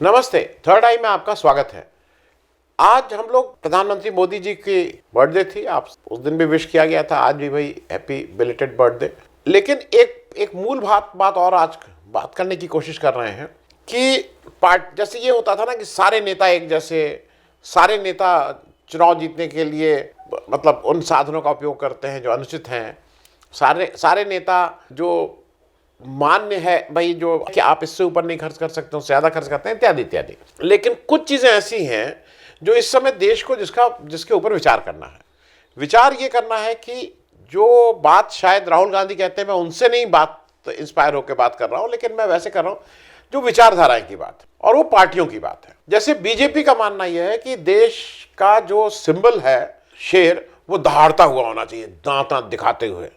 नमस्ते, थर्ड आई में आपका स्वागत है। आज हम लोग प्रधानमंत्री मोदी जी की बर्थडे थी, आप उस दिन भी विश किया गया था, आज भी भाई हैप्पी बिलेटेड बर्थडे। लेकिन एक मूल बात और आज बात करने की कोशिश कर रहे हैं कि जैसे ये होता था ना कि सारे नेता एक जैसे, सारे नेता चुनाव जीतने के लिए मतलब उन साधनों का उपयोग करते हैं जो अनुचित हैं, सारे नेता जो मान्य है भाई जो कि आप इससे ऊपर नहीं खर्च कर सकते, उससे ज़्यादा खर्च करते हैं, इत्यादि इत्यादि। लेकिन कुछ चीज़ें ऐसी हैं जो इस समय देश को जिसके ऊपर विचार करना है। विचार ये करना है कि जो बात शायद राहुल गांधी कहते हैं, मैं उनसे नहीं बात इंस्पायर होकर बात कर रहा हूँ, लेकिन मैं वैसे कर रहा हूँ जो विचारधाराएं की बात है और वो पार्टियों की बात है। जैसे बीजेपी का मानना यह है कि देश का जो सिंबल है शेर, वो दहाड़ता हुआ होना चाहिए, दांत दिखाते हुए।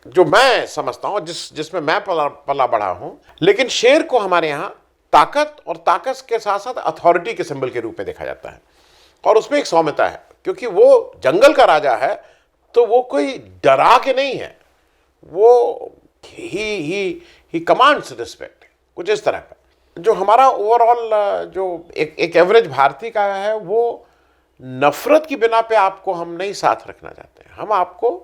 जो मैं समझता हूं, जिसमें मैं पला बढ़ा हूं, लेकिन शेर को हमारे यहां ताकत और ताकत के साथ साथ अथॉरिटी के सिंबल के रूप में देखा जाता है। और उसमें एक सौम्यता है, क्योंकि वो जंगल का राजा है, तो वो कोई डरा के नहीं है, वो ही कमांड्स रिस्पेक्ट, कुछ इस तरह का। जो हमारा ओवरऑल जो एक एवरेज भारतीय का है, वो नफरत की बिना पे आपको हम नहीं साथ रखना चाहते हैं। हम आपको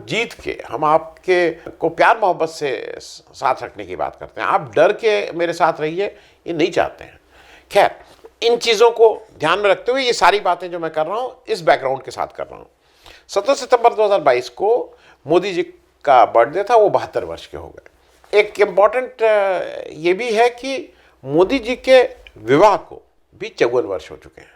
जीत के, हम आपके को प्यार मोहब्बत से साथ रखने की बात करते हैं। आप डर के मेरे साथ रहिए, ये नहीं चाहते हैं। खैर, इन चीज़ों को ध्यान में रखते हुए ये सारी बातें जो मैं कर रहा हूँ इस बैकग्राउंड के साथ कर रहा हूँ। 17 सितंबर 2022 को मोदी जी का बर्थडे था, वो 72 वर्ष के हो गए। एक इम्पॉर्टेंट ये भी है कि मोदी जी के विवाह को भी 54 वर्ष हो चुके हैं,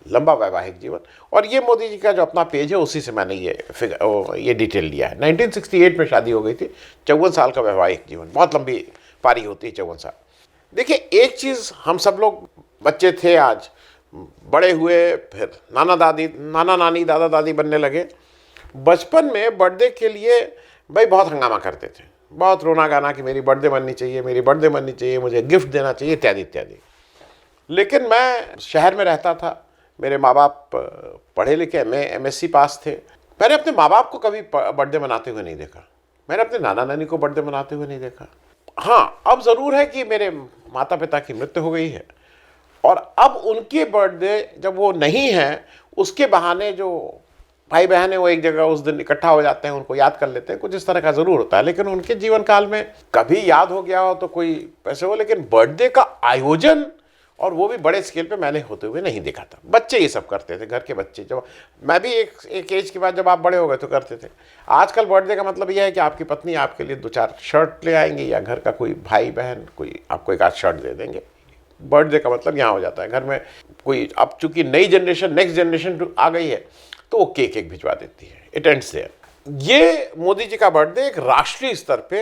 लंबा वैवाहिक जीवन। और ये मोदी जी का जो अपना पेज है उसी से मैंने ये डिटेल लिया है। 1968 में शादी हो गई थी, 54 साल का वैवाहिक जीवन, बहुत लंबी पारी होती है 54 साल। देखिए, एक चीज़, हम सब लोग बच्चे थे, आज बड़े हुए, फिर नाना नानी दादा दादी बनने लगे। बचपन में बर्थडे के लिए भाई बहुत हंगामा करते थे, बहुत रोना गाना कि मेरी बर्थडे बननी चाहिए, मेरी बर्थडे बननी चाहिए, मुझे गिफ्ट देना चाहिए, इत्यादि इत्यादि। लेकिन मैं शहर में रहता था, मेरे माँ बाप पढ़े लिखे MSc पास थे। मैंने अपने माँ बाप को कभी बर्थडे मनाते हुए नहीं देखा, मैंने अपने नाना नानी को बर्थडे मनाते हुए नहीं देखा। हाँ, अब ज़रूर है कि मेरे माता पिता की मृत्यु हो गई है और अब उनके बर्थडे जब वो नहीं है, उसके बहाने जो भाई बहन है वो एक जगह उस दिन इकट्ठा हो जाते हैं, उनको याद कर लेते हैं, कुछ इस तरह का ज़रूर होता है। लेकिन उनके जीवन काल में कभी याद हो गया हो तो कोई पैसे हो, लेकिन बर्थडे का आयोजन, और वो भी बड़े स्केल पे, मैंने होते हुए नहीं देखा था। बच्चे ये सब करते थे, घर के बच्चे। जब मैं भी एक एज के बाद जब आप बड़े हो गए तो करते थे। आजकल बर्थडे का मतलब यह है कि आपकी पत्नी आपके लिए 2-4 शर्ट ले आएंगी, या घर का कोई भाई बहन कोई आपको एक आध शर्ट दे देंगे। बर्थडे का मतलब यहाँ हो जाता है। घर में कोई, अब चूंकि नई जनरेशन, नेक्स्ट जनरेशन आ गई है, तो वो केक भिजवा देती है, इट एंड्स देयर। ये मोदी जी का बर्थडे एक राष्ट्रीय स्तर पे,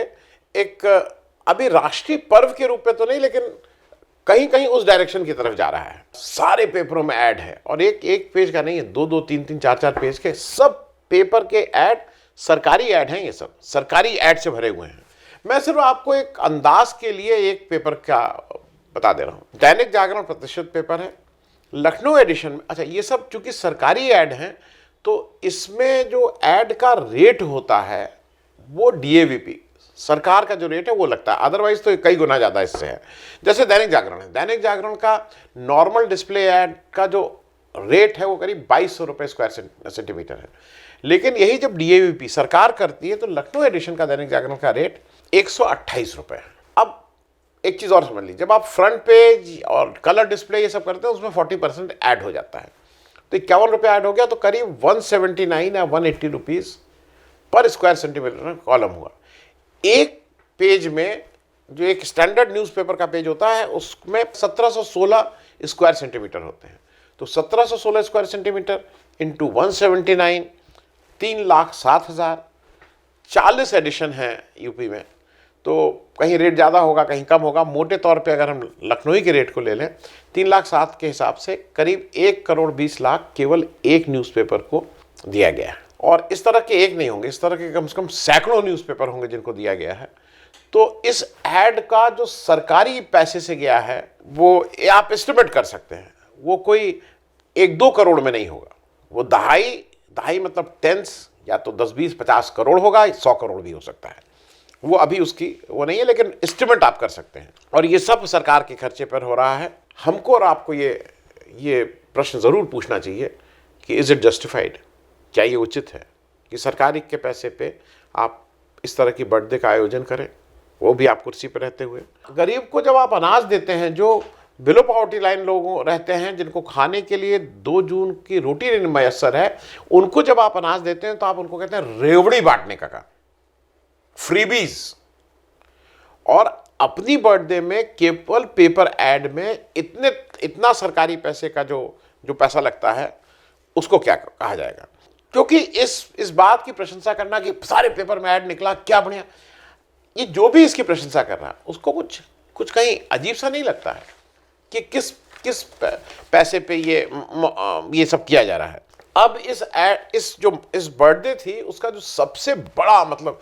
एक अभी राष्ट्रीय पर्व के रूप में तो नहीं, लेकिन कहीं कहीं उस डायरेक्शन की तरफ जा रहा है। सारे पेपरों में ऐड है, और एक पेज का नहीं है, 2-2, 3-3, 4-4 पेज के सब पेपर के ऐड, सरकारी ऐड हैं, ये सब सरकारी ऐड से भरे हुए हैं। मैं सिर्फ आपको एक अंदाज के लिए एक पेपर का बता दे रहा हूँ। दैनिक जागरण प्रतिष्ठित पेपर है, लखनऊ एडिशन में। अच्छा, ये सब चूंकि सरकारी ऐड हैं, तो इसमें जो ऐड का रेट होता है वो DAVP सरकार का जो रेट है वो लगता है, अदरवाइज तो कई गुना ज़्यादा इससे है। जैसे दैनिक जागरण है, दैनिक जागरण का नॉर्मल डिस्प्ले ऐड का जो रेट है वो करीब 2200 रुपये स्क्वायर सेंटीमीटर है। लेकिन यही जब DAVP सरकार करती है तो लखनऊ एडिशन का दैनिक जागरण का रेट 128 रुपये है। अब एक चीज़ और समझ लीजिए, जब आप फ्रंट पेज और कलर डिस्प्ले ये सब करते हैं, उसमें 40% ऐड हो जाता है, तो 51 रुपये ऐड हो गया, तो करीब 179 या 180 रुपीज़ पर स्क्वायर सेंटीमीटर कॉलम हुआ। एक पेज में, जो एक स्टैंडर्ड न्यूज़पेपर का पेज होता है, उसमें 1716 स्क्वायर सेंटीमीटर होते हैं, तो 1716 स्क्वायर सेंटीमीटर इंटू 179, 3,07,000। 40 एडिशन है यूपी में, तो कहीं रेट ज़्यादा होगा, कहीं कम होगा। मोटे तौर पे अगर हम लखनऊ के रेट को ले लें, 3,07,000 के हिसाब से करीब 1,20,00,000 केवल एक न्यूज़पेपर को दिया गया है। और इस तरह के एक नहीं होंगे, इस तरह के कम से कम सैकड़ों न्यूज़पेपर होंगे जिनको दिया गया है। तो इस ऐड का जो सरकारी पैसे से गया है, वो आप एस्टिमेट कर सकते हैं, वो कोई 1-2 करोड़ में नहीं होगा, वो दहाई मतलब टेंस, या तो 10, 20, 50 करोड़ होगा, 100 करोड़ भी हो सकता है। वो अभी उसकी वो नहीं है, लेकिन एस्टिमेट आप कर सकते हैं। और ये सब सरकार के खर्चे पर हो रहा है। हमको और आपको ये प्रश्न ज़रूर पूछना चाहिए कि इज़ इट जस्टिफाइड, क्या ये उचित है कि सरकारी के पैसे पे आप इस तरह की बर्थडे का आयोजन करें, वो भी आप कुर्सी पर रहते हुए। गरीब को जब आप अनाज देते हैं, जो बिलो पॉवर्टी लाइन लोग रहते हैं, जिनको खाने के लिए 2 जून की रोटी नहीं मैसर है, उनको जब आप अनाज देते हैं तो आप उनको कहते हैं रेवड़ी बांटने का काम, फ्रीबीज। और अपनी बर्थडे में केवल पेपर एड में इतना सरकारी पैसे का जो पैसा लगता है, उसको क्या कहा जाएगा? क्योंकि इस बात की प्रशंसा करना कि सारे पेपर में ऐड निकला, क्या बढ़िया, ये जो भी इसकी प्रशंसा कर रहा है उसको कुछ कहीं अजीब सा नहीं लगता है कि किस पैसे पे ये सब किया जा रहा है। अब इस बर्थडे थी, उसका जो सबसे बड़ा मतलब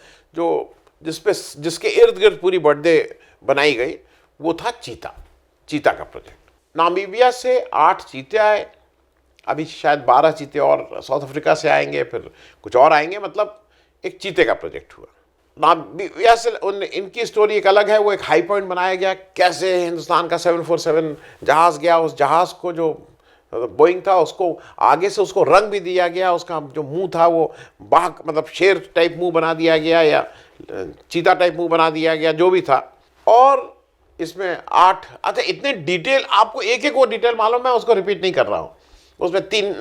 जिसके इर्द गिर्द पूरी बर्थडे बनाई गई, वो था चीता का प्रोजेक्ट। नामीबिया से 8 चीते आए, अभी शायद 12 चीते और साउथ अफ्रीका से आएंगे, फिर कुछ और आएंगे, मतलब एक चीते का प्रोजेक्ट हुआ। नामीबिया से इनकी स्टोरी एक अलग है। वो एक हाई पॉइंट बनाया गया, कैसे हिंदुस्तान का 747 जहाज़ गया, उस जहाज़ को जो बोइंग था उसको आगे से उसको रंग भी दिया गया, उसका जो मुंह था वो बाघ मतलब शेर टाइप मुंह बना दिया गया या चीता टाइप मुंह बना दिया गया, जो भी था। और इसमें 8 अच्छा इतने डिटेल, आपको एक वो डिटेल मालूम है, उसको रिपीट नहीं कर रहा हूँ। उसमें 3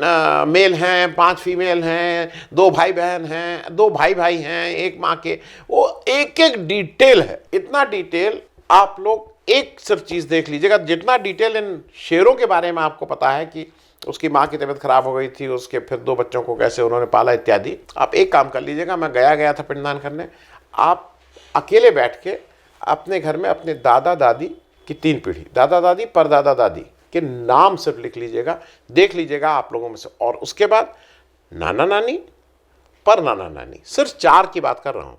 मेल हैं, 5 फीमेल हैं, 2 भाई बहन हैं, 2 भाई हैं, एक माँ के, वो एक डिटेल है। इतना डिटेल आप लोग एक सिर्फ चीज़ देख लीजिएगा, जितना डिटेल इन शेरों के बारे में आपको पता है कि उसकी माँ की तबीयत खराब हो गई थी, उसके फिर 2 बच्चों को कैसे उन्होंने पाला इत्यादि। आप एक काम कर लीजिएगा, मैं गया था पिंडदान करने, आप अकेले बैठ के अपने घर में अपने दादा दादी की 3 पीढ़ी, दादा दादी परदादा दादी के नाम सिर्फ लिख लीजिएगा, देख लीजिएगा आप लोगों में से। और उसके बाद नाना नानी पर नाना नानी, सिर्फ 4 की बात कर रहा हूँ,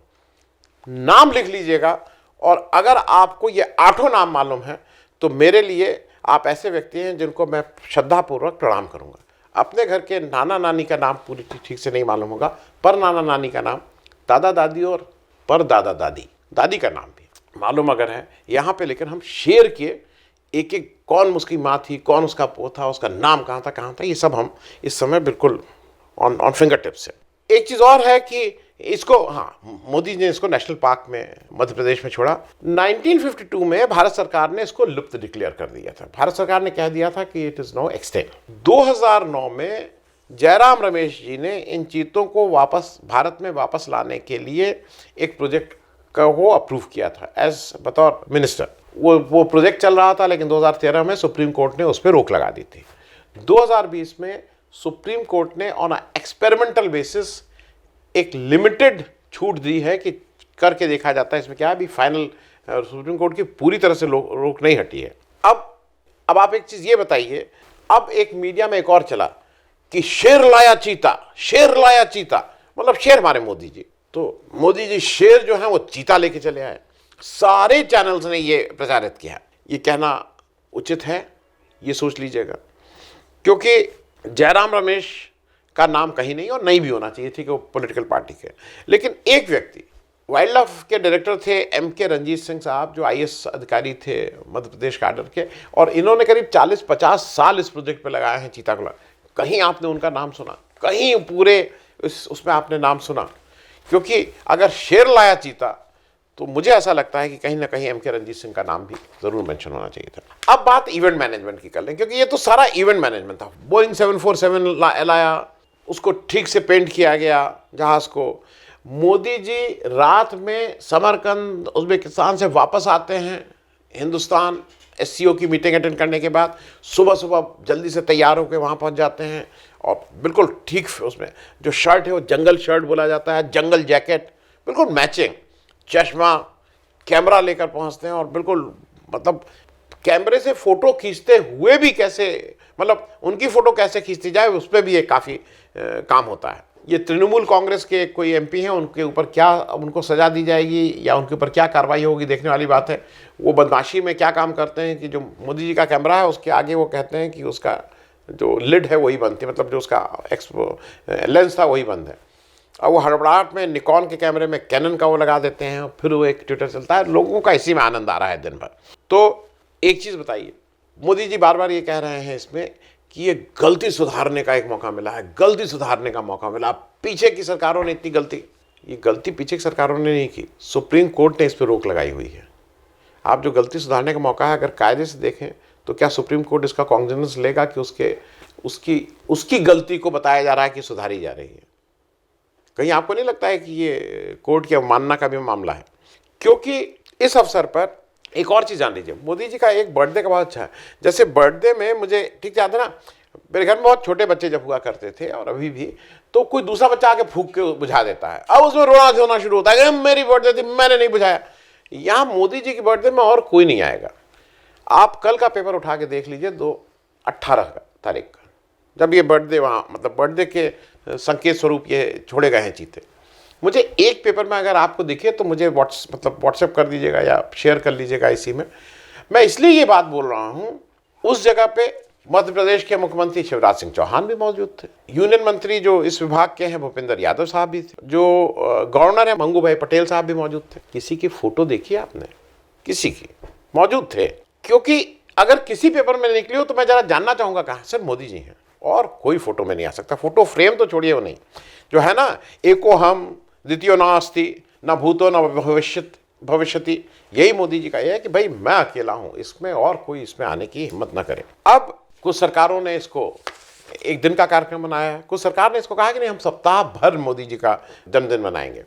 नाम लिख लीजिएगा। और अगर आपको ये 8 नाम मालूम है तो मेरे लिए आप ऐसे व्यक्ति हैं जिनको मैं श्रद्धापूर्वक प्रणाम करूँगा। अपने घर के नाना नानी का नाम पूरी ठीक से नहीं मालूम होगा, पर नाना नानी का नाम, दादा दादी और पर दादा दादी, दादी का नाम भी मालूम अगर है यहाँ पे। लेकिन हम शेर के एक कौन उसकी माँ थी, कौन उसका पो था, उसका नाम कहाँ था, ये सब हम इस समय बिल्कुल ऑन फिंगर टिप्स है। एक चीज़ और है कि इसको मोदी जी ने इसको नेशनल पार्क में मध्य प्रदेश में छोड़ा। 1952 में भारत सरकार ने इसको लुप्त डिक्लेयर कर दिया था। भारत सरकार ने कह दिया था कि इट इज़ नाउ एक्सटेंट। 2009 में जयराम रमेश जी ने इन चीतों को भारत में वापस लाने के लिए एक प्रोजेक्ट का वो अप्रूव किया था एज बतौर मिनिस्टर। वो प्रोजेक्ट चल रहा था, लेकिन 2013 में सुप्रीम कोर्ट ने उस पर रोक लगा दी थी। 2020 में सुप्रीम कोर्ट ने ऑन एक्सपेरिमेंटल बेसिस एक लिमिटेड छूट दी है कि करके देखा जाता है इसमें क्या है। अभी फाइनल सुप्रीम कोर्ट की पूरी तरह से रोक नहीं हटी है। अब आप एक चीज़ ये बताइए, अब एक मीडिया में एक और चला कि शेर लाया चीता, मतलब शेर मारे मोदी जी। तो मोदी जी शेर जो है वो चीता लेके चले आए। सारे चैनल्स ने ये प्रचारित किया। ये कहना उचित है, ये सोच लीजिएगा, क्योंकि जयराम रमेश का नाम कहीं नहीं और नहीं भी होना चाहिए थी कि वो पॉलिटिकल पार्टी के। लेकिन एक व्यक्ति वाइल्ड लाइफ के डायरेक्टर थे एम.के. रंजीत सिंह साहब, जो IAS अधिकारी थे मध्य प्रदेश कैडर के, और इन्होंने करीब 40-50 साल इस प्रोजेक्ट पे लगाए हैं चीता को। कहीं आपने उनका नाम सुना? कहीं पूरे उसमें आपने नाम सुना? क्योंकि अगर शेर लाया चीता तो मुझे ऐसा लगता है कि कहीं ना कहीं एम.के. रंजीत सिंह का नाम भी जरूर मेंशन होना चाहिए था। अब बात इवेंट मैनेजमेंट की कर लें, क्योंकि ये तो सारा इवेंट मैनेजमेंट था। बोइंग 747 लाया, उसको ठीक से पेंट किया गया जहाज को। मोदी जी रात में समरकंद उज्बेकिस्तान से वापस आते हैं हिंदुस्तान, SCO की मीटिंग अटेंड करने के बाद सुबह जल्दी से तैयार होकर वहाँ पहुँच जाते हैं। और बिल्कुल ठीक उसमें जो शर्ट है वो जंगल शर्ट बोला जाता है, जंगल जैकेट बिल्कुल मैचिंग, चश्मा, कैमरा लेकर पहुँचते हैं। और बिल्कुल मतलब कैमरे से फ़ोटो खींचते हुए भी कैसे, मतलब उनकी फ़ोटो कैसे खींचती जाए उस पर भी एक काफ़ी काम होता है। ये तृणमूल कांग्रेस के कोई MP हैं, उनके ऊपर क्या उनको सज़ा दी जाएगी या उनके ऊपर क्या कार्रवाई होगी, देखने वाली बात है। वो बदमाशी में क्या काम करते हैं कि जो मोदी जी का कैमरा है उसके आगे वो कहते हैं कि उसका जो लिड है वही बंद थी, मतलब जो उसका लेंस था वही बंद है। और वो हड़बड़ाहट में निकॉन के कैमरे में कैनन का वो लगा देते हैं और फिर वो एक ट्विटर चलता है, लोगों का इसी में आनंद आ रहा है दिन भर। तो एक चीज़ बताइए, मोदी जी बार बार ये कह रहे हैं इसमें कि ये गलती सुधारने का एक मौका मिला है, गलती सुधारने का मौका मिला। पीछे की सरकारों ने इतनी गलती, ये गलती पीछे की सरकारों ने नहीं की, सुप्रीम कोर्ट ने इस पर रोक लगाई हुई है। आप जो गलती सुधारने का मौका है, अगर कायदे से देखें तो क्या सुप्रीम कोर्ट इसका कॉन्ग्निजेंस लेगा कि उसकी गलती को बताया जा रहा है कि सुधारी जा रही है? कहीं आपको नहीं लगता है कि ये कोर्ट की अवमानना का भी मामला है? क्योंकि इस अवसर पर एक और चीज़ जान लीजिए, मोदी जी का एक बर्थडे का बहुत अच्छा है। जैसे बर्थडे में मुझे ठीक याद है ना, मेरे घर में बहुत छोटे बच्चे जब हुआ करते थे और अभी भी, तो कोई दूसरा बच्चा आके फूंक के बुझा देता है, अब उसमें रोना धोना शुरू होता है कि मेरी बर्थडे थी, मैंने नहीं बुझाया। यहाँ मोदी जी की बर्थडे में और कोई नहीं आएगा। आप कल का पेपर उठा के देख लीजिए, 18 तारीख का, जब ये बर्थडे वहाँ मतलब बर्थडे के संकेत स्वरूप ये छोड़े गए हैं चीते। मुझे एक पेपर में अगर आपको दिखे तो मुझे व्हाट्सएप कर दीजिएगा या शेयर कर लीजिएगा इसी में। मैं इसलिए ये बात बोल रहा हूँ, उस जगह पे मध्य प्रदेश के मुख्यमंत्री शिवराज सिंह चौहान भी मौजूद थे, यूनियन मंत्री जो इस विभाग के हैं भूपेंद्र यादव साहब भी थे, जो गवर्नर है मंगू भाई पटेल साहब भी मौजूद थे। किसी की फोटो देखी आपने? किसी की? मौजूद थे। क्योंकि अगर किसी पेपर में निकली हो तो मैं जरा जानना चाहूंगा कहाँ? सर मोदी जी हैं, और कोई फोटो में नहीं आ सकता। फोटो फ्रेम तो छोड़िए, वो नहीं, जो है ना, एको हम द्वितीयो नास्ति न भूतो न भविष्यति, यही मोदी जी का ये है कि भाई मैं अकेला हूं इसमें, और कोई इसमें आने की हिम्मत ना करे। अब कुछ सरकारों ने इसको एक दिन का कार्यक्रम बनाया है, कुछ सरकार ने इसको कहा कि नहीं हम सप्ताह भर मोदी जी का जन्मदिन मनाएंगे,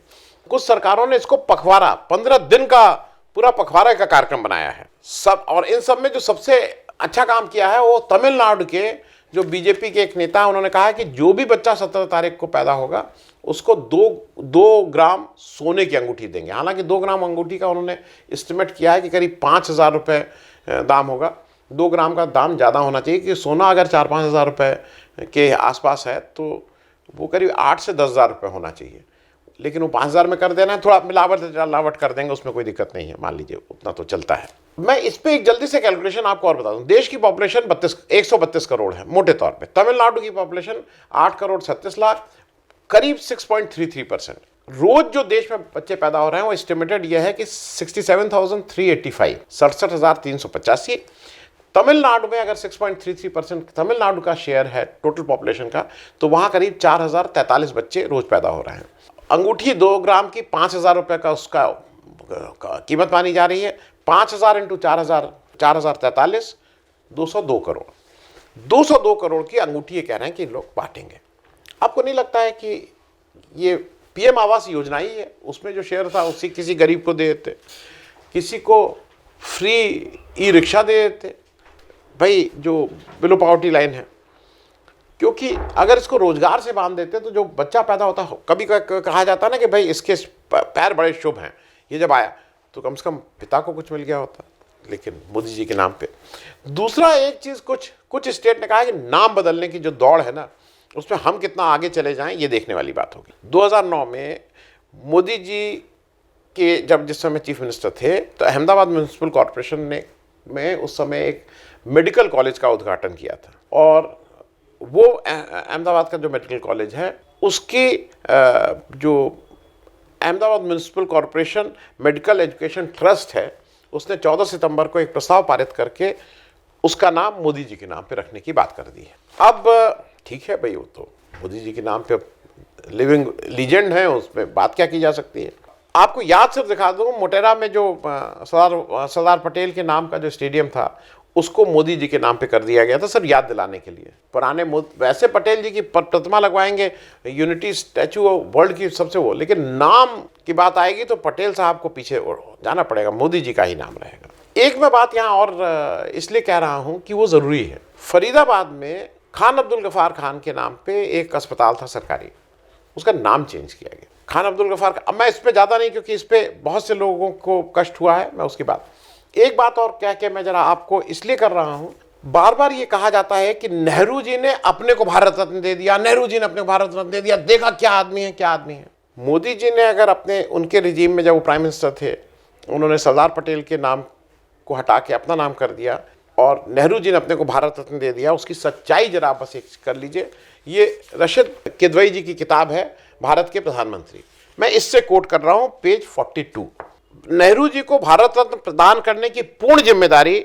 कुछ सरकारों ने इसको पखवाड़ा 15 दिन का पूरा पखवाड़ा का कार्यक्रम बनाया है सब। और इन सब में जो सबसे अच्छा काम किया है वो तमिलनाडु के जो बीजेपी के एक नेता, उन्होंने कहा है कि जो भी बच्चा 17 तारीख को पैदा होगा उसको 2 ग्राम सोने की अंगूठी देंगे। हालांकि 2 ग्राम अंगूठी का उन्होंने एस्टिमेट किया है कि करीब 5,000 रुपये दाम होगा। 2 ग्राम का दाम ज़्यादा होना चाहिए कि सोना अगर 4-5 हज़ार रुपये के आसपास है तो वो करीब 8 से 10 हज़ार रुपये होना चाहिए। लेकिन वो 5,000 में कर देना है, थोड़ा मिलावट कर देंगे, उसमें कोई दिक्कत नहीं है, मान लीजिए उतना तो चलता है। मैं इस पर एक जल्दी से कैलकुलेशन आपको और बता दूं। देश की पॉपुलेशन 132 करोड़ है मोटे तौर पे। तमिलनाडु की पॉपुलेशन 8 करोड़ 36 लाख, करीब 6.33%। रोज जो देश में बच्चे पैदा हो रहे हैं वो एस्टिमेटेड यह है कि 67,385, 67,385। तमिलनाडु में अगर 6.33% तमिलनाडु का शेयर है टोटल पॉपुलेशन का, तो वहां करीब 4,043 बच्चे रोज पैदा हो रहे हैं। अंगूठी 2 ग्राम की 5,000 रुपये का उसका कीमत मानी जा रही है। 5,000 इंटू 4,043, 202 करोड़। 202 करोड़ की अंगूठी ये कह रहे हैं कि लोग बांटेंगे। आपको नहीं लगता है कि ये पीएम आवास योजना ही है? उसमें जो शेयर था उसी किसी गरीब को दे देते, किसी को फ्री ई रिक्शा दे देते, भाई जो बिलो पॉवर्टी लाइन है। क्योंकि अगर इसको रोजगार से बांध देते तो जो बच्चा पैदा होता, कभी कहा जाता ना कि भाई इसके पैर बड़े शुभ हैं, ये जब आया तो कम से कम पिता को कुछ मिल गया होता, लेकिन मोदी जी के नाम पे। दूसरा एक चीज़, कुछ स्टेट ने कहा है कि नाम बदलने की जो दौड़ है ना, उसमें हम कितना आगे चले जाएं ये देखने वाली बात होगी। 2009 में मोदी जी के जिस समय चीफ मिनिस्टर थे तो अहमदाबाद म्यूनिसिपल कॉरपोरेशन में उस समय एक मेडिकल कॉलेज का उद्घाटन किया था, और वो अहमदाबाद का जो मेडिकल कॉलेज है उसकी जो Ahmedabad municipal corporation medical education trust है, उसने 14 सितंबर को एक प्रस्ताव पारित करके उसका नाम मोदी जी के नाम पे रखने की बात कर दी है। अब ठीक है भाई, वो तो मोदी जी के नाम पे लिविंग लीजेंड है, उसमें बात क्या की जा सकती है। आपको याद सिर्फ दिखा दूं, मोटेरा में जो सरदार पटेल के नाम का जो स्टेडियम था उसको मोदी जी के नाम पे कर दिया गया था, सिर्फ याद दिलाने के लिए। पुराने वैसे पटेल जी की प्रतिमा लगवाएंगे, यूनिटी स्टैचू वर्ल्ड की सबसे वो, लेकिन नाम की बात आएगी तो पटेल साहब को पीछे जाना पड़ेगा, मोदी जी का ही नाम रहेगा। एक मैं बात यहाँ और इसलिए कह रहा हूँ कि वो ज़रूरी है। फरीदाबाद में खान अब्दुल गफ़ार खान के नाम पे एक अस्पताल था सरकारी, उसका नाम चेंज किया गया खान अब्दुल गफ़ार। अब मैं इस पर ज़्यादा नहीं, क्योंकि इस पर बहुत से लोगों को कष्ट हुआ है, मैं उसकी बात एक बात और कह के मैं जरा आपको इसलिए कर रहा हूं। बार बार ये कहा जाता है कि नेहरू जी ने अपने को भारत रत्न दे दिया, नेहरू जी ने अपने को भारत रत्न दे दिया, देखा क्या आदमी है, क्या आदमी है। मोदी जी ने अगर उनके रिजीम में जब वो प्राइम मिनिस्टर थे, उन्होंने सरदार पटेल के नाम को हटा के अपना नाम कर दिया और नेहरू जी ने अपने को भारत रत्न दे दिया, उसकी सच्चाई जरा बस एक कर लीजिए। ये रशीद किदवई जी की किताब है, भारत के प्रधानमंत्री। मैं इससे कोट कर रहा हूं, पेज 42। नेहरू जी को भारत रत्न प्रदान करने की पूर्ण जिम्मेदारी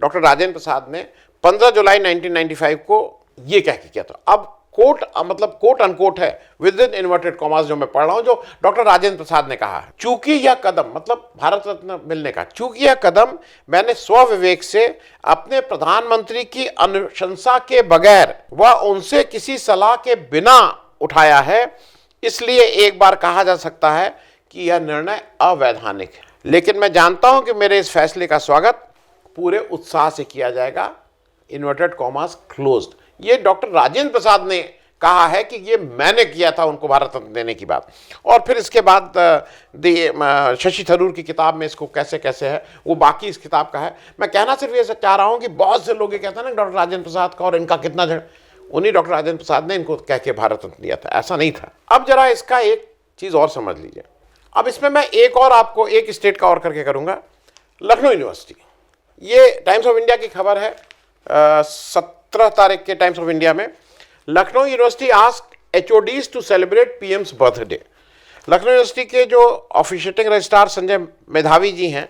डॉक्टर राजेंद्र प्रसाद ने 15 जुलाई 1995 को ये कह के किया था। अब कोट मतलब कोट अनकोट है, विद इन इन्वर्टेड कॉमास जो मैं पढ़ रहा हूं, जो डॉक्टर राजेंद्र प्रसाद ने कहा है। चूंकि यह कदम, मतलब भारत रत्न मिलने का, चूंकि यह कदम मैंने स्वविवेक से अपने प्रधानमंत्री की अनुशंसा के बगैर व उनसे किसी सलाह के बिना उठाया है, इसलिए एक बार कहा जा सकता है कि यह निर्णय अवैधानिक है। लेकिन मैं जानता हूं कि मेरे इस फैसले का स्वागत पूरे उत्साह से किया जाएगा, इन्वर्टेड कॉमास क्लोज्ड। ये डॉक्टर राजेंद्र प्रसाद ने कहा है कि ये मैंने किया था उनको भारत रत्न देने की बात। और फिर इसके बाद शशि थरूर की किताब में इसको कैसे कैसे है, वो बाकी इस किताब का है। मैं कहना सिर्फ ये चाह रहा हूँ कि बहुत से लोग ये कहते हैं ना डॉक्टर राजेंद्र प्रसाद का और इनका कितना झड़, उन्हीं डॉक्टर राजेंद्र प्रसाद ने इनको कह के भारत रत्न दिया था, ऐसा नहीं था। अब जरा इसका एक चीज़ और समझ लीजिए। अब इसमें मैं एक और आपको एक स्टेट का और करके करूँगा। लखनऊ यूनिवर्सिटी, ये टाइम्स ऑफ इंडिया की खबर है 17 तारीख के टाइम्स ऑफ इंडिया में। Lucknow University asked HODs to celebrate PM's birthday. Lucknow University के जो ऑफिशिएटिंग रजिस्ट्रार संजय मेधावी जी हैं,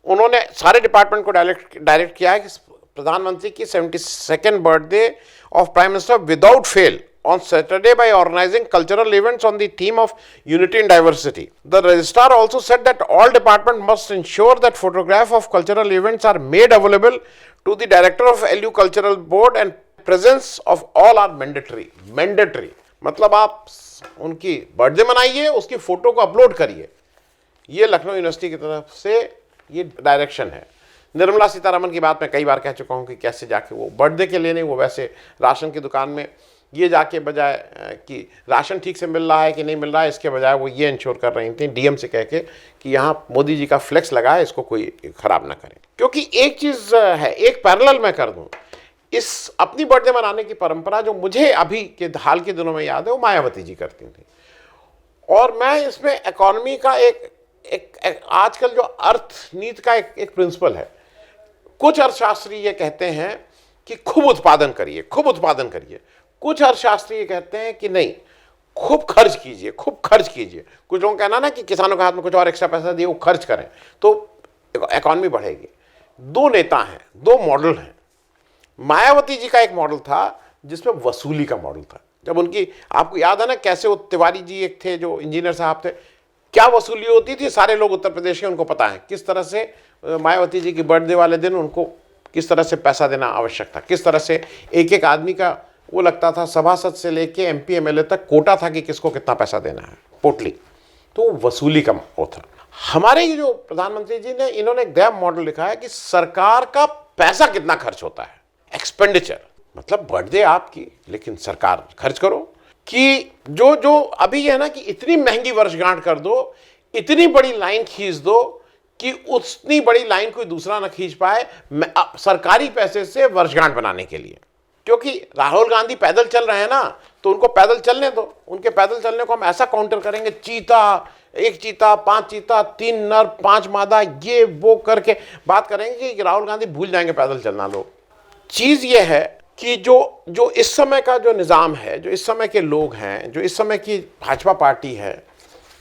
उन्होंने सारे डिपार्टमेंट को डायरेक्ट किया है कि प्रधानमंत्री की 72nd birthday of prime minister without fail on Saturday by organizing cultural events on the theme of unity and diversity. The registrar also said that all departments must ensure that photographs of cultural events are made available to the director of LU Cultural Board and presence of all are mandatory. Mandatory मतलब आप उनकी birthday मनाइए, उसकी photo को upload करिए। ये Lucknow university की तरफ से ये डायरेक्शन है। निर्मला सीतारमण की बात मैं कई बार कह चुका हूँ कि कैसे जाके वो बर्थडे के लिए नहीं, वो वैसे राशन की दुकान में ये जाके बजाय कि राशन ठीक से मिल रहा है कि नहीं मिल रहा है, इसके बजाय वो ये इंश्योर कर रही थी डीएम से कह के कि यहाँ मोदी जी का फ्लेक्स लगा है, इसको कोई खराब ना करे। क्योंकि एक चीज़ है, एक पैरेलल मैं कर दूं, इस अपनी बर्थडे मनाने की परंपरा जो मुझे अभी के हाल के दिनों में याद है, वो मायावती जी करती थी। और मैं इसमें इकोनॉमी का एक आजकल जो अर्थनीति का एक प्रिंसिपल है। कुछ अर्थशास्त्री ये कहते हैं कि खूब उत्पादन करिए, खूब उत्पादन करिए। कुछ अर्थशास्त्री ये कहते हैं कि नहीं, खूब खर्च कीजिए, खूब खर्च कीजिए। कुछ लोगों का कहना ना कि किसानों के हाथ में कुछ और एक्स्ट्रा पैसा दिए, वो खर्च करें तो इकोनॉमी बढ़ेगी। दो नेता हैं, दो मॉडल हैं। मायावती जी का एक मॉडल था जिसमें वसूली का मॉडल था। जब उनकी, आपको याद है ना कैसे, वो तिवारी जी एक थे जो इंजीनियर साहब थे, क्या वसूली होती थी, सारे लोग उत्तर प्रदेश के उनको पता है। किस तरह से मायावती जी की बर्थडे वाले दिन उनको किस तरह से पैसा देना आवश्यक था, किस तरह से एक एक आदमी का वो लगता था, सभासद से लेके MP MLA तक कोटा था कि किसको कितना पैसा देना है, पोटली। तो वसूली का वो था। हमारे ये जो प्रधानमंत्री जी ने, इन्होंने एक नया मॉडल लिखा है कि सरकार का पैसा कितना खर्च होता है, एक्सपेंडिचर। मतलब बर्थडे आपकी, लेकिन सरकार खर्च करो। कि जो अभी है ना कि इतनी महंगी वर्षगांठ कर दो, इतनी बड़ी लाइन खींच दो कि उतनी बड़ी लाइन कोई दूसरा ना खींच पाए सरकारी पैसे से वर्षगांठ बनाने के लिए। क्योंकि राहुल गांधी पैदल चल रहे हैं ना, तो उनको पैदल चलने दो। उनके पैदल चलने को हम ऐसा काउंटर करेंगे, चीता, एक चीता, 5 चीता, 3 नर, 5 मादा, ये वो करके बात करेंगे कि राहुल गांधी भूल जाएंगे पैदल चलना। लोग, चीज़ ये है कि जो इस समय का जो निज़ाम है, जो इस समय के लोग हैं, जो इस समय की भाजपा पार्टी है,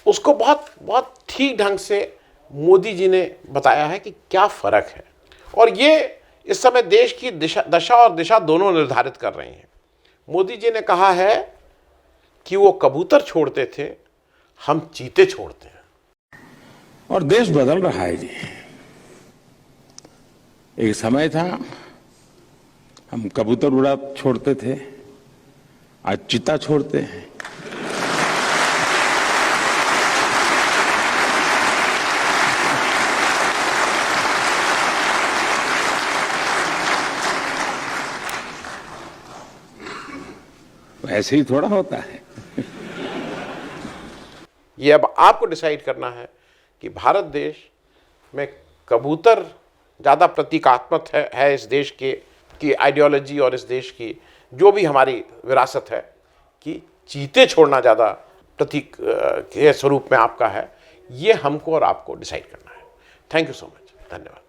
उसको बहुत बहुत ठीक ढंग से मोदी जी ने बताया है कि क्या फ़र्क है। और ये इस समय देश की दशा और दिशा दोनों निर्धारित कर रही हैं। मोदी जी ने कहा है कि वो कबूतर छोड़ते थे, हम चीते छोड़ते हैं। और देश बदल रहा है जी। एक समय था हम कबूतर उड़ा छोड़ते थे, आज चीता छोड़ते हैं। ऐसे ही थोड़ा होता है। ये अब आपको डिसाइड करना है कि भारत देश में कबूतर ज़्यादा प्रतीकात्मक है इस देश की आइडियोलॉजी और इस देश की जो भी हमारी विरासत है, कि चीते छोड़ना ज़्यादा प्रतीक के स्वरूप में आपका है। ये हमको और आपको डिसाइड करना है। थैंक यू सो मच, धन्यवाद।